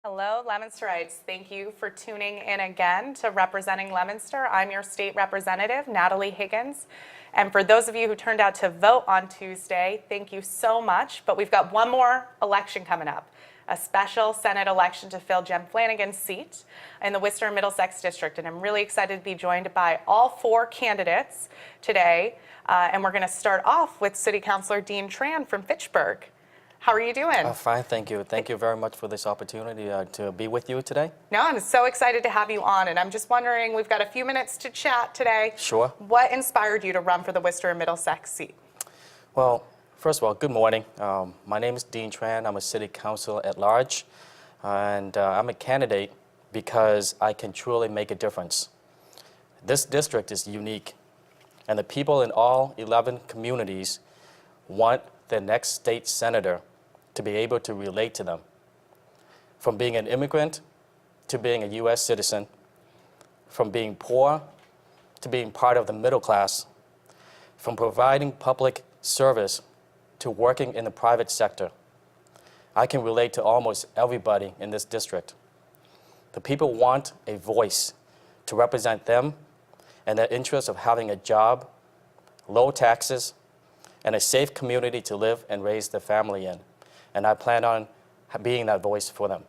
Hello, Leominsterites. Thank you for tuning in again to Representing Leominster. I'm your state representative, Natalie Higgins. And for those of you who turned out to vote on Tuesday, thank you so much. But we've got one more election coming up, a special Senate election to fill Jem Flanagan's seat in the Worcester and Middlesex District. And I'm really excited to be joined by all four candidates today. And we're going to start off with City Councilor Dean Tran from Fitchburg. How are you doing? Fine, thank you. Thank you very much for this opportunity to be with you today. No, I'm so excited to have you on, and I'm just wondering, we've got a few minutes to chat today. Sure. What inspired you to run for the Worcester and Middlesex seat? Well, first of all, good morning. My name is Dean Tran. I'm a city councilor at large, and I'm a candidate because I can truly make a difference. This district is unique, and the people in all 11 communities want the next state senator to be able to relate to them. From being an immigrant to being a U.S. citizen, from being poor to being part of the middle class, from providing public service to working in the private sector. I can relate to almost everybody in this district. The people want a voice to represent them and their interest of having a job, low taxes, and a safe community to live and raise their family in. And I plan on being that voice for them.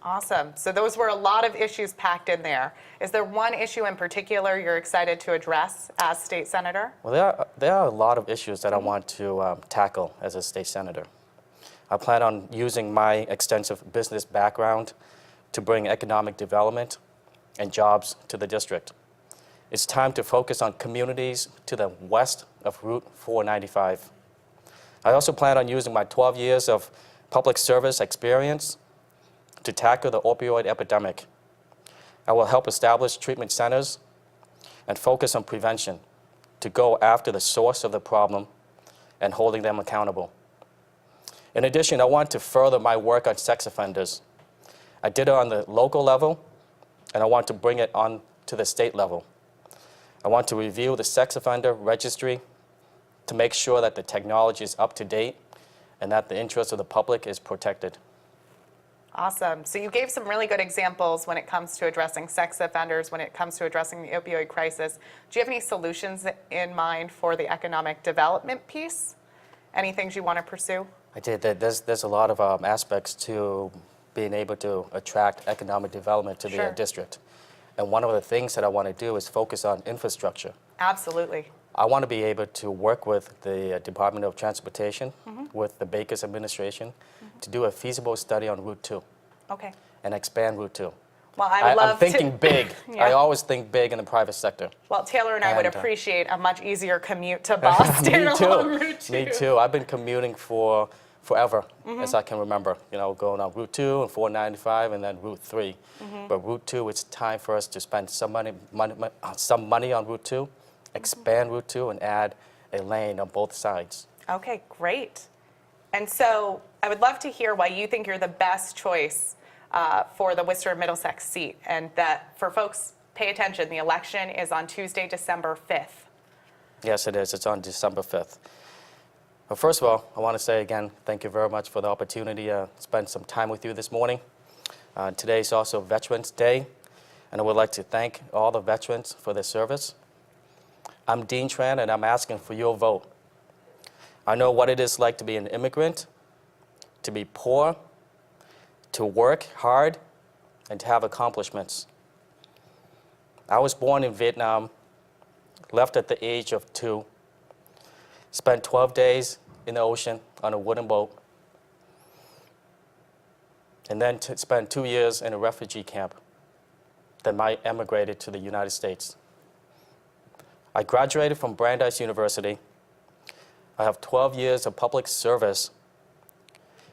Awesome. So those were a lot of issues packed in there. Is there one issue in particular you're excited to address as state senator? Well, there are a lot of issues that I want to tackle as a state senator. I plan on using my extensive business background to bring economic development and jobs to the district. It's time to focus on communities to the west of Route 495. I also plan on using my 12 years of public service experience to tackle the opioid epidemic. I will help establish treatment centers and focus on prevention to go after the source of the problem and holding them accountable. In addition, I want to further my work on sex offenders. I did it on the local level, and I want to bring it on to the state level. I want to review the sex offender registry to make sure that the technology is up to date and that the interest of the public is protected. Awesome. So you gave some really good examples when it comes to addressing sex offenders, when it comes to addressing the opioid crisis. Do you have any solutions in mind for the economic development piece? Any things you want to pursue? I did. There's a lot of aspects to being able to attract economic development to the district. And one of the things that I want to do is focus on infrastructure. Absolutely. I want to be able to work with the Department of Transportation, with the Baker's administration, to do a feasible study on Route 2. Okay. And expand Route 2. Well, I'm thinking big. Yeah. I always think big in the private sector. Well, Taylor and I would appreciate a much easier commute to Boston along Route 2. Me too. I've been commuting for forever, as I can remember. You know, going on Route 2 and 495 and then Route 3. But Route 2, it's time for us to spend some money on Route 2, expand Route 2, and add a lane on both sides. Okay, great. And so I would love to hear why you think you're the best choice for the Worcester and Middlesex seat, and that for folks, pay attention, the election is on Tuesday, December 5th. Yes, it is. It's on December 5th. Well, first of all, I want to say again, thank you very much for the opportunity to spend some time with you this morning. Today is also Veterans Day, and I would like to thank all the veterans for their service. I'm Dean Tran, and I'm asking for your vote. I know what it is like to be an immigrant, to be poor, to work hard, and to have accomplishments. I was born in Vietnam, left at the age of 2, spent 12 days in the ocean on a wooden boat, and then spent 2 years in a refugee camp. Then I emigrated to the United States. I graduated from Brandeis University. I have 12 years of public service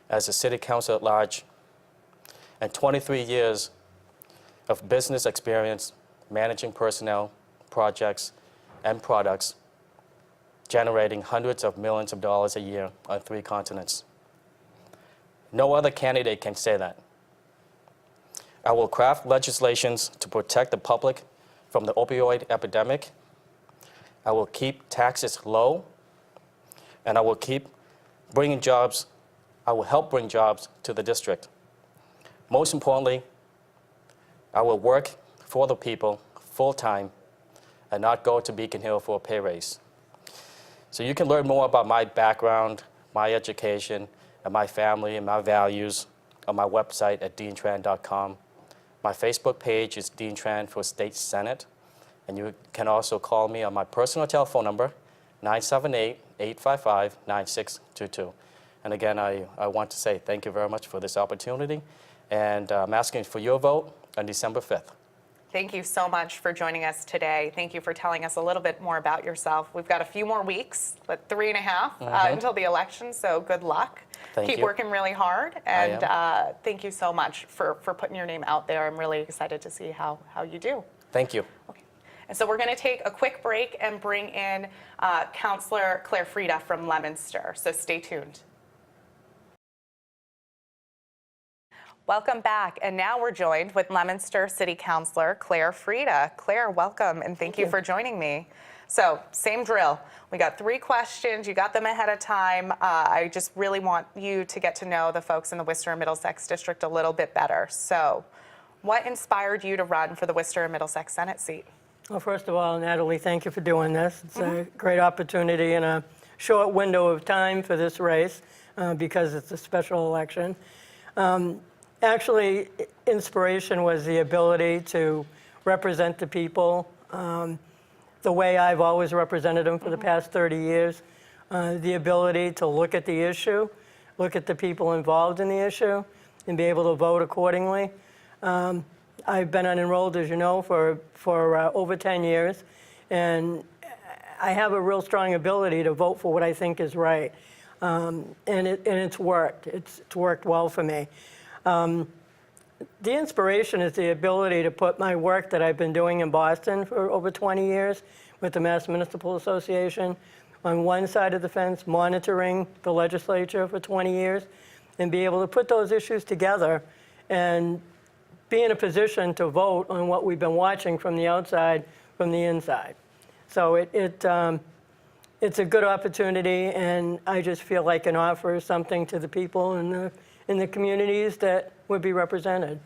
as a city council at large, and 23 years of business experience managing personnel, projects, and products, generating hundreds of millions of dollars a year on 3 continents. No other candidate can say that. I will craft legislations to protect the public from the opioid epidemic. I will keep taxes low, and I will keep bringing jobs. I will help bring jobs to the district. Most importantly, I will work for the people full-time and not go to Beacon Hill for a pay raise. So you can learn more about my background, my education, and my family and my values on my website at deantran.com. My Facebook page is Dean Tran for State Senate, and you can also call me on my personal telephone number, 978-855-9622. And again, I want to say thank you very much for this opportunity, and I'm asking for your vote on December 5th. Thank you so much for joining us today. Thank you for telling us a little bit more about yourself. We've got a few more weeks, but 3.5 until the election, so good luck. Thank Keep you. working really hard, and thank you so much for putting your name out there. I'm really excited to see how you do. Thank you. Okay. And so we're going to take a quick break and bring in Councillor Claire Frieda from Leominster, so stay tuned. Welcome back, and now we're joined with Leominster City Councillor Claire Frieda. Claire, welcome, and thank you for joining me. So, same drill. We got 3 questions. You got them ahead of time. I just really want you to get to know the folks in the Worcester and Middlesex District a little bit better. So, what inspired you to run for the Worcester and Middlesex Senate seat? Well, first of all, Natalie, thank you for doing this. It's a great opportunity in a short window of time for this race because it's a special election. Actually, inspiration was the ability to represent the people the way I've always represented them for the past 30 years. The ability to look at the issue, look at the people involved in the issue, and be able to vote accordingly. I've been unenrolled, as you know, for over 10 years, and I have a real strong ability to vote for what I think is right. And it's worked. It's worked well for me. The inspiration is the ability to put my work that I've been doing in Boston for over 20 years with the Mass Municipal Association on one side of the fence, monitoring the legislature for 20 years, and be able to put those issues together and be in a position to vote on what we've been watching from the outside, from the inside. So it's a good opportunity, and I just feel like I can offer something to the people in the communities that would be represented.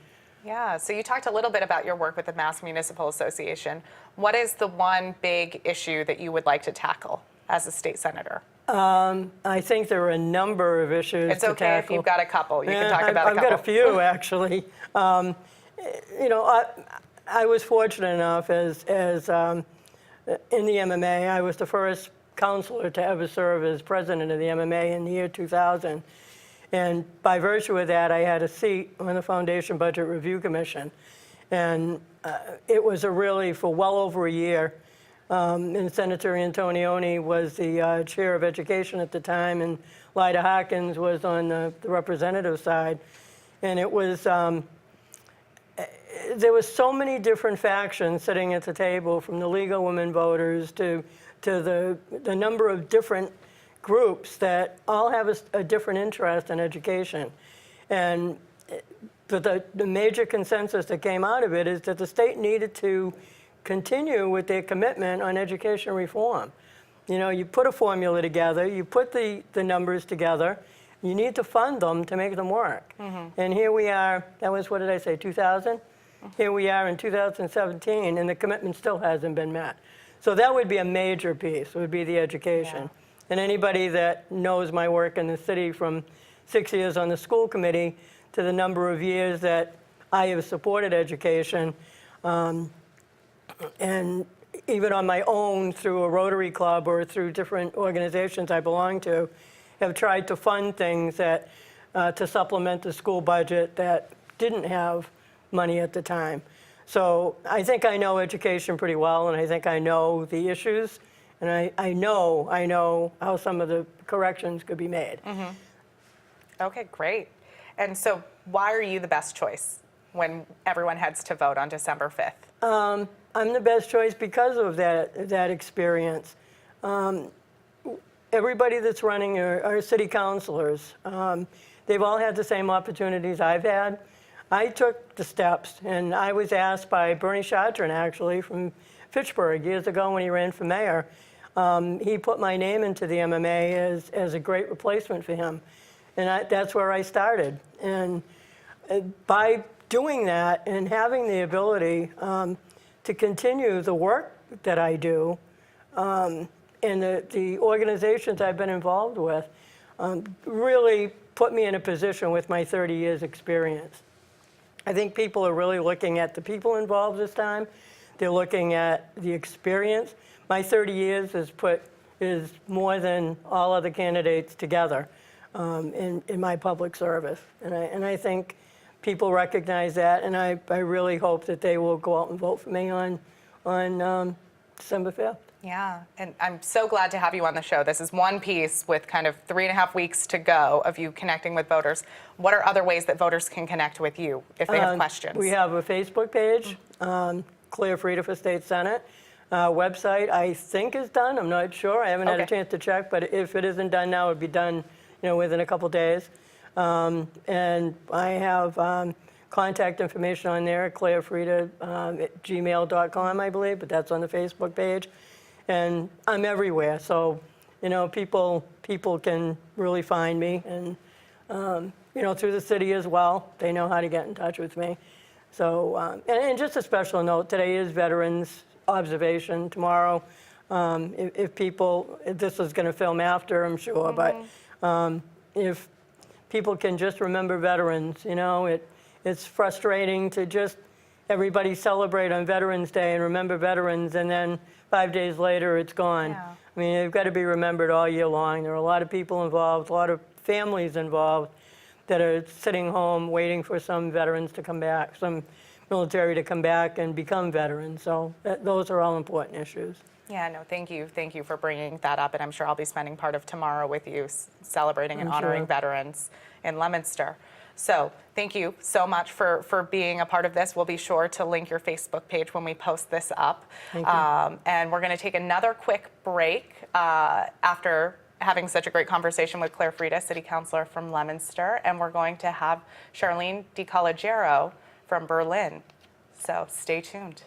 Yeah, so you talked a little bit about your work with the Mass Municipal Association. What is the one big issue that you would like to tackle as a state senator? I think there are a number of issues It's to okay tackle. if you've got a couple. You can talk about a I've couple. got a few, actually. You know, I was fortunate enough as in the MMA, I was the first counselor to ever serve as president of the MMA in the year 2000. And by virtue of that, I had a seat on the Foundation Budget Review Commission. And it was for well over a year. And Senator Antonioni was the chair of education at the time, and Lyda Hawkins was on the representative side. And it was, there was so many different factions sitting at the table, from the League of Women Voters to the number of different groups that all have a different interest in education. And but the major consensus that came out of it is that the state needed to continue with their commitment on education reform. You know, you put a formula together, you put the numbers together, you need to fund them to make them work. And here we are, that was, what did I say, 2000? Here we are in 2017, and the commitment still hasn't been met. So that would be a major piece, would be the education. Yeah. And anybody that knows my work in the city, from 6 years on the school committee to the number of years that I have supported education, and even on my own through a Rotary Club or through different organizations I belong to, have tried to fund things that to supplement the school budget that didn't have money at the time. So I think I know education pretty well, and I think I know the issues, and I know how some of the corrections could be made. Okay, great. And so why are you the best choice when everyone heads to vote on December 5th? I'm the best choice because of that experience. Everybody that's running are city councilors. They've all had the same opportunities I've had. I took the steps, and I was asked by Bernie Chatron, actually, from Fitchburg years ago when he ran for mayor. He put my name into the MMA as a great replacement for him. And that's where I started. And by doing that and having the ability to continue the work that I do and the organizations I've been involved with really put me in a position with my 30 years experience. I think people are really looking at the people involved this time. They're looking at the experience. My 30 years is more than all other candidates together in my public service. And I think people recognize that, and I really hope that they will go out and vote for me on December 5th. Yeah, and I'm so glad to have you on the show. This is one piece with kind of 3.5 weeks to go of you connecting with voters. What are other ways that voters can connect with you if they have questions? We have a Facebook page, Frieda for State Senate. Website, I think, is done. I'm not sure. I haven't had a chance to check, but if it isn't done now, it would be done, within a couple days. And I have contact information on there, Frieda at gmail.com, I believe, but that's on the Facebook page. And I'm everywhere, so people can really find me, and through the city as well. They know how to get in touch with me. So, and just a special note, today is Veterans Observation. Tomorrow, if this is going to film after, I'm sure, but if people can just remember veterans, it's frustrating to just everybody celebrate on Veterans Day and remember veterans, and then 5 days later it's gone. Yeah. I mean, they've got to be remembered all year long. There are a lot of people involved, a lot of families involved that are sitting home waiting for some veterans to come back, some military to come back and become veterans. So those are all important issues. Yeah, no, thank you. Thank you for bringing that up, and I'm sure I'll be spending part of tomorrow with you celebrating and honoring veterans in Leominster. So thank you so much for being a part of this. We'll be sure to link your Facebook page when we post this up. Thank you. And we're going to take another quick break after having such a great conversation with Frieda, City Councilor from Leominster, and we're going to have Charlene DiCalogero from Berlin. So stay tuned.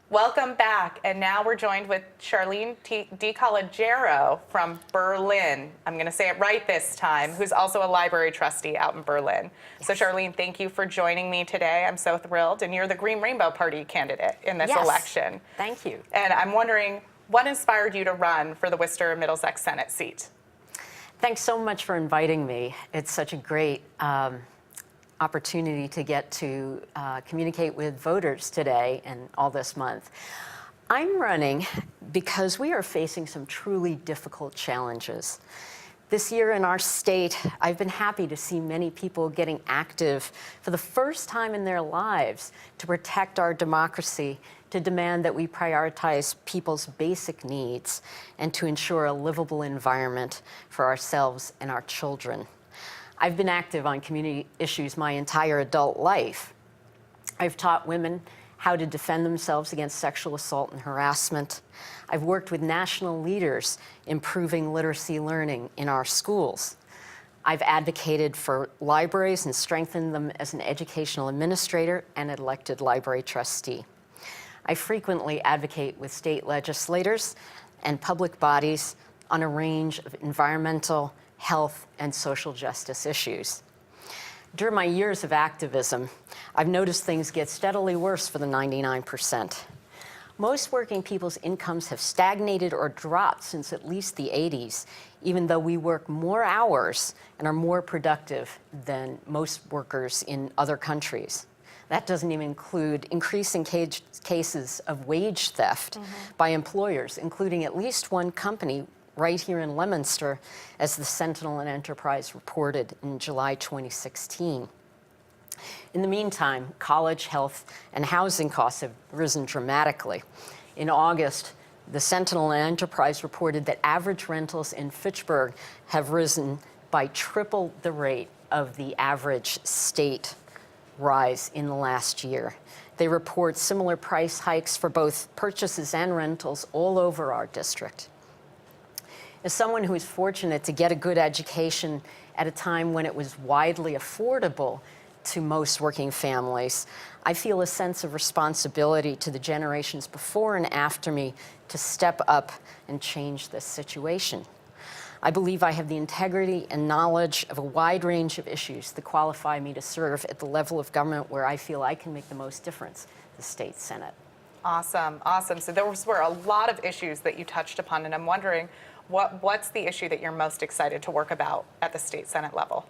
Welcome back, and now we're joined with Charlene DiCalogero from Berlin. I'm going to say it right this time, who's also a library trustee out in Berlin. Yes. So Charlene, thank you for joining me today. I'm so thrilled, and you're the Green Rainbow Party candidate in this election. Thank you. And I'm wondering, what inspired you to run for the Worcester Middlesex Senate seat? Thanks so much for inviting me. It's such a great opportunity to get to communicate with voters today and all this month. I'm running because we are facing some truly difficult challenges. This year in our state, I've been happy to see many people getting active for the first time in their lives to protect our democracy, to demand that we prioritize people's basic needs, and to ensure a livable environment for ourselves and our children. I've been active on community issues my entire adult life. I've taught women how to defend themselves against sexual assault and harassment. I've worked with national leaders improving literacy learning in our schools. I've advocated for libraries and strengthened them as an educational administrator and an elected library trustee. I frequently advocate with state legislators and public bodies on a range of environmental, health, and social justice issues. During my years of activism, I've noticed things get steadily worse for the 99%. Most working people's incomes have stagnated or dropped since at least the 80s, even though we work more hours and are more productive than most workers in other countries. That doesn't even include increasing cases of wage theft by employers, including at least one company right here in Leominster, as the Sentinel and Enterprise reported in July 2016. In the meantime, college, health, and housing costs have risen dramatically. In August, the Sentinel and Enterprise reported that average rentals in Fitchburg have risen by triple the rate of the average state rise in the last year. They report similar price hikes for both purchases and rentals all over our district. As someone who is fortunate to get a good education at a time when it was widely affordable to most working families, I feel a sense of responsibility to the generations before and after me to step up and change this situation. I believe I have the integrity and knowledge of a wide range of issues that qualify me to serve at the level of government where I feel I can make the most difference, the state Senate. Awesome, awesome. So those were a lot of issues that you touched upon, and I'm wondering, what's the issue that you're most excited to work about at the state Senate level?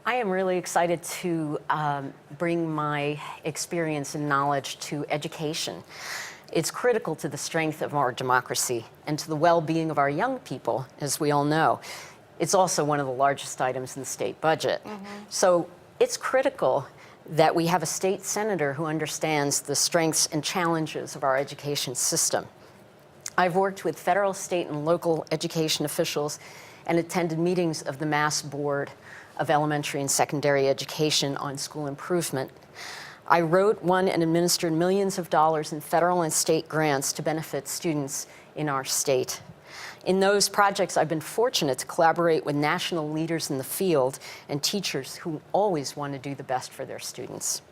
I am really excited to bring my experience and knowledge to education. It's critical to the strength of our democracy and to the well-being of our young people, as we all know. It's also one of the largest items in the state budget. So it's critical that we have a state senator who understands the strengths and challenges of our education system. I've worked with federal, state, and local education officials and attended meetings of the Mass Board of Elementary and Secondary Education on school improvement. I wrote, won, and administered millions of dollars in federal and state grants to benefit students in our state. In those projects, I've been fortunate to collaborate with national leaders in the field and teachers who always want to do the best for their students.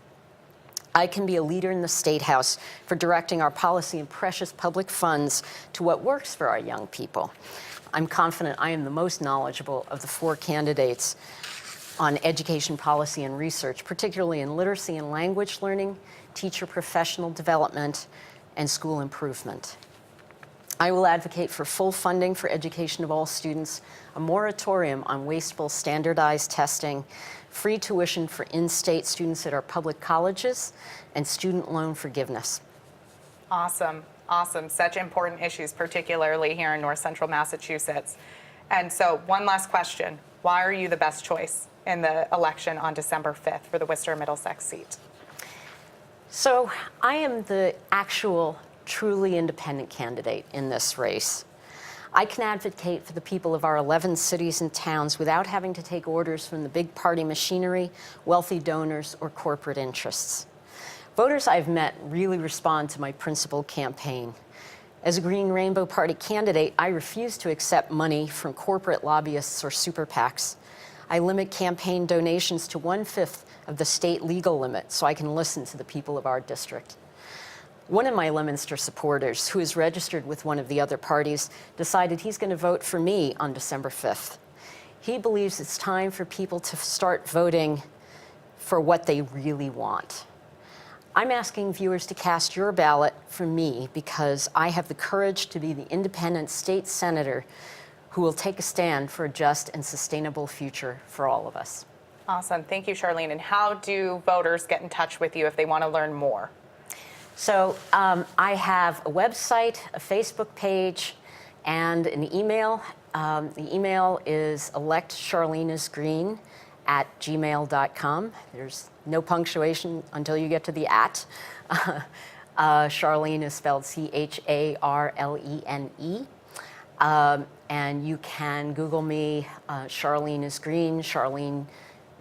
I can be a leader in the State House for directing our policy and precious public funds to what works for our young people. I'm confident I am the most knowledgeable of the 4 candidates on education policy and research, particularly in literacy and language learning, teacher professional development, and school improvement. I will advocate for full funding for education of all students, a moratorium on wasteful standardized testing, free tuition for in-state students at our public colleges, and student loan forgiveness. Awesome, awesome. Such important issues, particularly here in North Central Massachusetts. And so one last question. Why are you the best choice in the election on December 5th for the Worcester Middlesex seat? So I am the actual truly independent candidate in this race. I can advocate for the people of our 11 cities and towns without having to take orders from the big party machinery, wealthy donors, or corporate interests. Voters I've met really respond to my principled campaign. As a Green Rainbow Party candidate, I refuse to accept money from corporate lobbyists or super PACs. I limit campaign donations to 1/5 of the state legal limit so I can listen to the people of our district. One of my Leominster supporters, who is registered with one of the other parties, decided he's going to vote for me on December 5th. He believes it's time for people to start voting for what they really want. I'm asking viewers to cast your ballot for me because I have the courage to be the independent state senator who will take a stand for a just and sustainable future for all of us. Awesome. Thank you, Charlene. And how do voters get in touch with you if they want to learn more? So I have a website, a Facebook page, and an email. The email is electcharleneisgreen@gmail.com. There's no punctuation until you get to the @ Charlene is spelled Charlene. And you can Google me, Charlene is Green, Charlene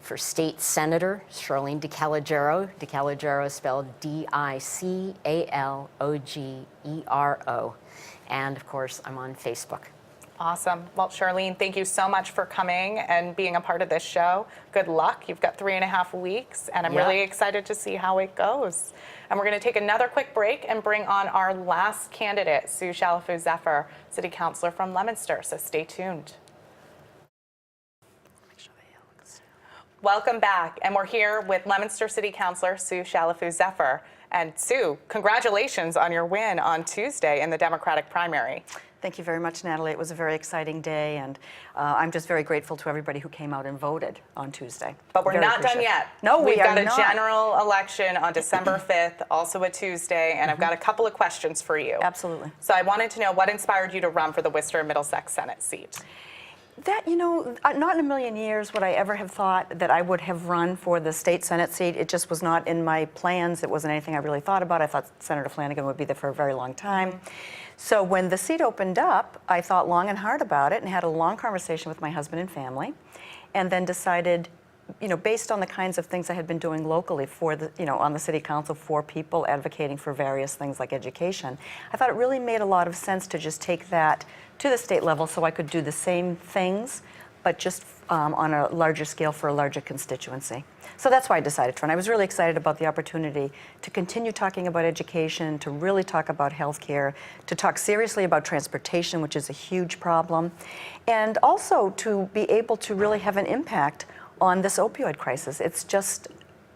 for state senator, Charlene DiCalogero. DiCalogero is spelled DiCalogero. And of course, I'm on Facebook. Awesome. Well, Charlene, thank you so much for coming and being a part of this show. Good luck. You've got 3.5 weeks, and I'm really excited to see how it goes. And we're going to take another quick break and bring on our last candidate, Sue Chalifoux Zephir, City Councilor from Leominster. So stay tuned. Welcome back, and we're here with Leominster City Councilor Sue Chalifoux Zephir. And Sue, congratulations on your win on Tuesday in the Democratic primary. Thank you very much, Natalie. It was a very exciting day, and I'm just very grateful to everybody who came out and voted on Tuesday. But we're Very not done appreciative. yet. No, we We've are got a not. general election on December 5th, also a Tuesday, and I've got a couple of questions for you. Absolutely. So I wanted to know what inspired you to run for the Worcester Middlesex Senate seat. That, not in a million years would I ever have thought that I would have run for the state Senate seat. It just was not in my plans. It wasn't anything I really thought about. I thought Senator Flanagan would be there for a very long time. So when the seat opened up, I thought long and hard about it and had a long conversation with my husband and family, and then decided, based on the kinds of things I had been doing locally for the, on the city council for people advocating for various things like education, I thought it really made a lot of sense to just take that to the state level so I could do the same things, but just on a larger scale for a larger constituency. So that's why I decided to run. I was really excited about the opportunity to continue talking about education, to really talk about healthcare, to talk seriously about transportation, which is a huge problem, and also to be able to really have an impact on this opioid crisis. It's just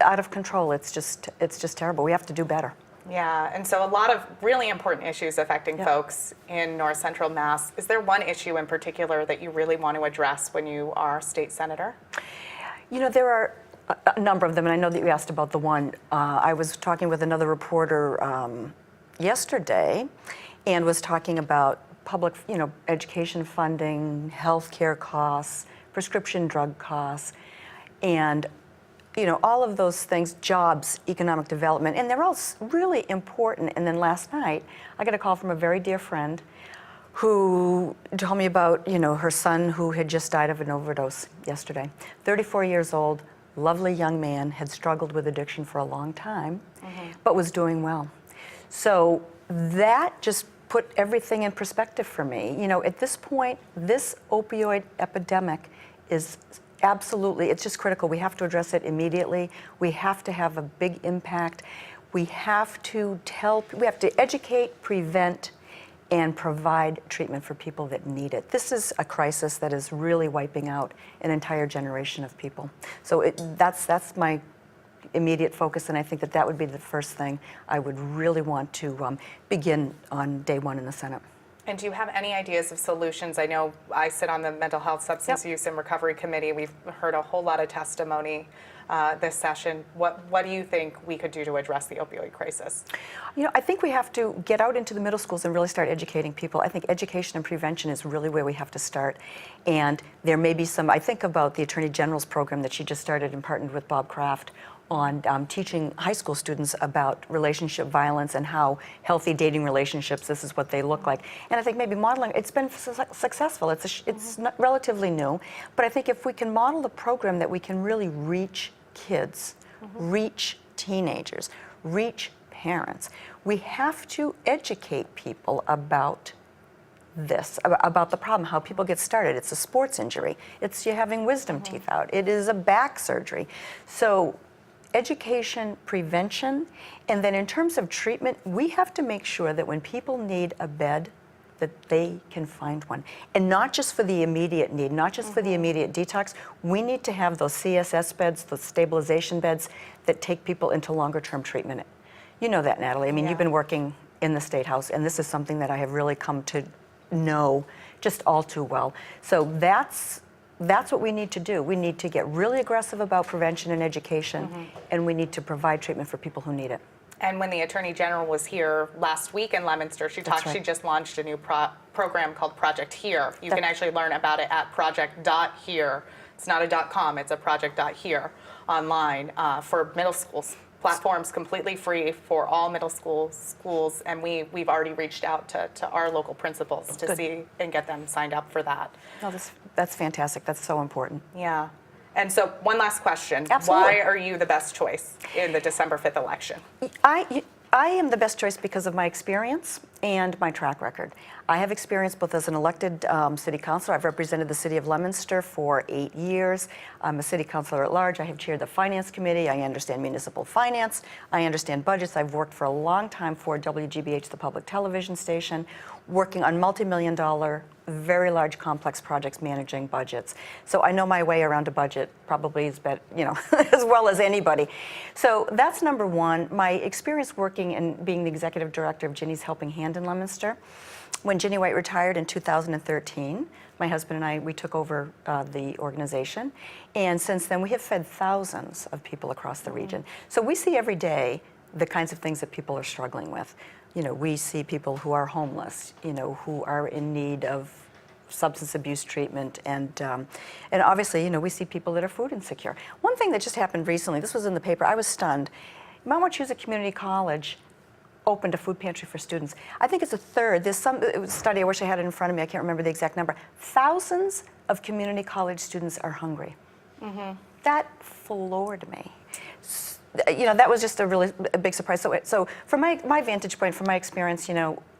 out of control. It's just terrible. We have to do better. Yeah, and so a lot of really important issues affecting folks in North Central Mass. Is there one issue in particular that you really want to address when you are state senator? You know, there are a number of them, and I know that you asked about the one. I was talking with another reporter yesterday and was talking about public, education funding, healthcare costs, prescription drug costs, and all of those things, jobs, economic development, and they're all really important. And then last night, I got a call from a very dear friend who told me about, her son who had just died of an overdose yesterday. 34 years old, lovely young man, had struggled with addiction for a long time, but was doing well. So that just put everything in perspective for me. At this point, this opioid epidemic is absolutely, it's just critical. We have to address it immediately. We have to have a big impact. We have to educate, prevent, and provide treatment for people that need it. This is a crisis that is really wiping out an entire generation of people. So that's my immediate focus, and I think that would be the first thing I would really want to begin on day one in the Senate. And do you have any ideas of solutions? I know I sit on the Mental Health, Substance Use, and Recovery Committee. We've heard a whole lot of testimony this session. What do you think we could do to address the opioid crisis? I think we have to get out into the middle schools and really start educating people. I think education and prevention is really where we have to start. And there may be I think about the Attorney General's program that she just started and partnered with Bob Kraft on teaching high school students about relationship violence and how healthy dating relationships, this is what they look like. And I think maybe modeling, it's been successful. It's not relatively new, but I think if we can model the program that we can really reach kids, reach teenagers, reach parents, we have to educate people about this, about the problem, how people get started. It's a sports injury. It's you having wisdom teeth out. It is a back surgery. So education, prevention, and then in terms of treatment, we have to make sure that when people need a bed, that they can find one. And not just for the immediate need, not just for the immediate detox, we need to have those CSS beds, those stabilization beds that take people into longer term treatment. You know that, Natalie. I mean, you've been working in the State House, and this is something that I have really come to know just all too well. So that's what we need to do. We need to get really aggressive about prevention and education, and we need to provide treatment for people who need it. And when the Attorney General was here last week in Leominster, she just launched a new program called Project Here. You can actually learn about it at project.here. It's not a .com, it's a project.here online for middle schools. Platforms completely free for all middle schools, and we've already reached out to our local principals to see and get them signed up for that. Oh, that's fantastic. That's so important. Yeah. And so one last question. Absolutely. Why are you the best choice in the December 5th election? I am the best choice because of my experience and my track record. I have experience both as an elected city councilor. I've represented the city of Leominster for 8 years. I'm a city councilor at large. I have chaired the finance committee. I understand municipal finance. I understand budgets. I've worked for a long time for WGBH, the public television station, working on multi-million-dollar, very large, complex projects, managing budgets. So I know my way around a budget probably as well as anybody. So that's number one. My experience working and being the executive director of Ginny's Helping Hand in Leominster. When Ginny White retired in 2013, my husband and I, we took over the organization. And since then, we have fed thousands of people across the region. So we see every day the kinds of things that people are struggling with. We see people who are homeless, who are in need of substance abuse treatment, and obviously, we see people that are food insecure. One thing that just happened recently, this was in the paper, I was stunned. Mount Wachusett Community College opened a food pantry for students. I think it's a third. There's it was a study, I wish I had it in front of me, I can't remember the exact number. Thousands of community college students are hungry. That floored me. That was just a big surprise. So from my vantage point, from my experience,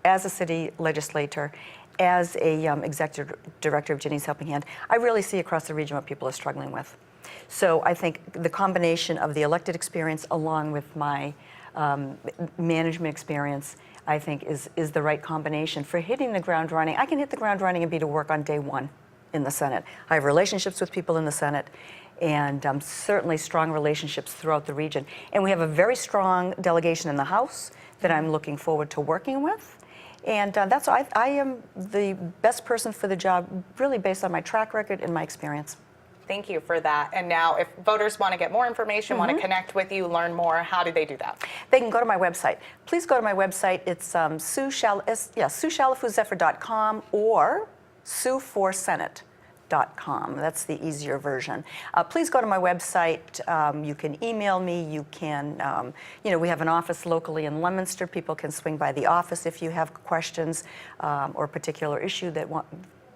as a city legislator, as a executive director of Ginny's Helping Hand, I really see across the region what people are struggling with. So I think the combination of the elected experience along with my management experience, I think is the right combination for hitting the ground running. I can hit the ground running and be to work on day one in the Senate. I have relationships with people in the Senate, and certainly strong relationships throughout the region. And we have a very strong delegation in the House that I'm looking forward to working with. And that's why I am the best person for the job, really based on my track record and my experience. Thank you for that. And now if voters want to get more information, want to connect with you, learn more, how do they do that? They can go to my website. Please go to my website. It's SueChalifouxZephir.com or SueForSenate.com. That's the easier version. Please go to my website. You can email me. You can, we have an office locally in Leominster. People can swing by the office if you have questions or a particular issue that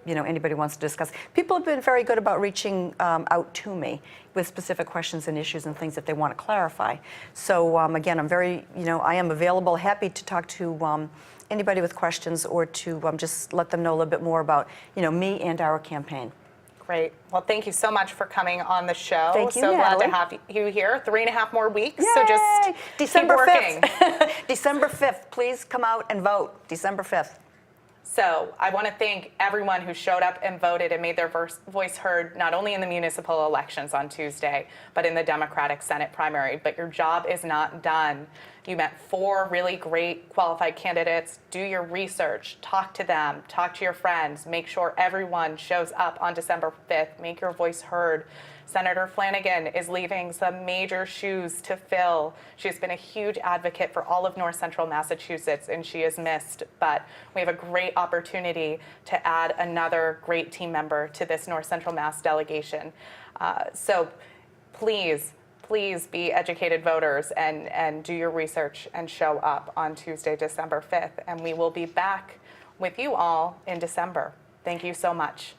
anybody wants to discuss. People have been very good about reaching out to me with specific questions and issues and things that they want to clarify. So again, I am available, happy to talk to anybody with questions or to just let them know a little bit more about, me and our campaign. Great. Well, thank you so much for coming on the show. Thank you, So glad to Natalie. have you here. 3.5 more weeks. Yay! So just December keep working. 5th. December 5th. Please come out and vote. December 5th. So I want to thank everyone who showed up and voted and made their voice heard, not only in the municipal elections on Tuesday, but in the Democratic Senate primary. But your job is not done. You met 4 really great qualified candidates. Do your research, talk to them, talk to your friends, make sure everyone shows up on December 5th, make your voice heard. Senator Flanagan is leaving some major shoes to fill. She's been a huge advocate for all of North Central Massachusetts, and she is missed. But we have a great opportunity to add another great team member to this North Central Mass delegation. So please be educated voters and do your research and show up on Tuesday, December 5th. And we will be back with you all in December. Thank you so much.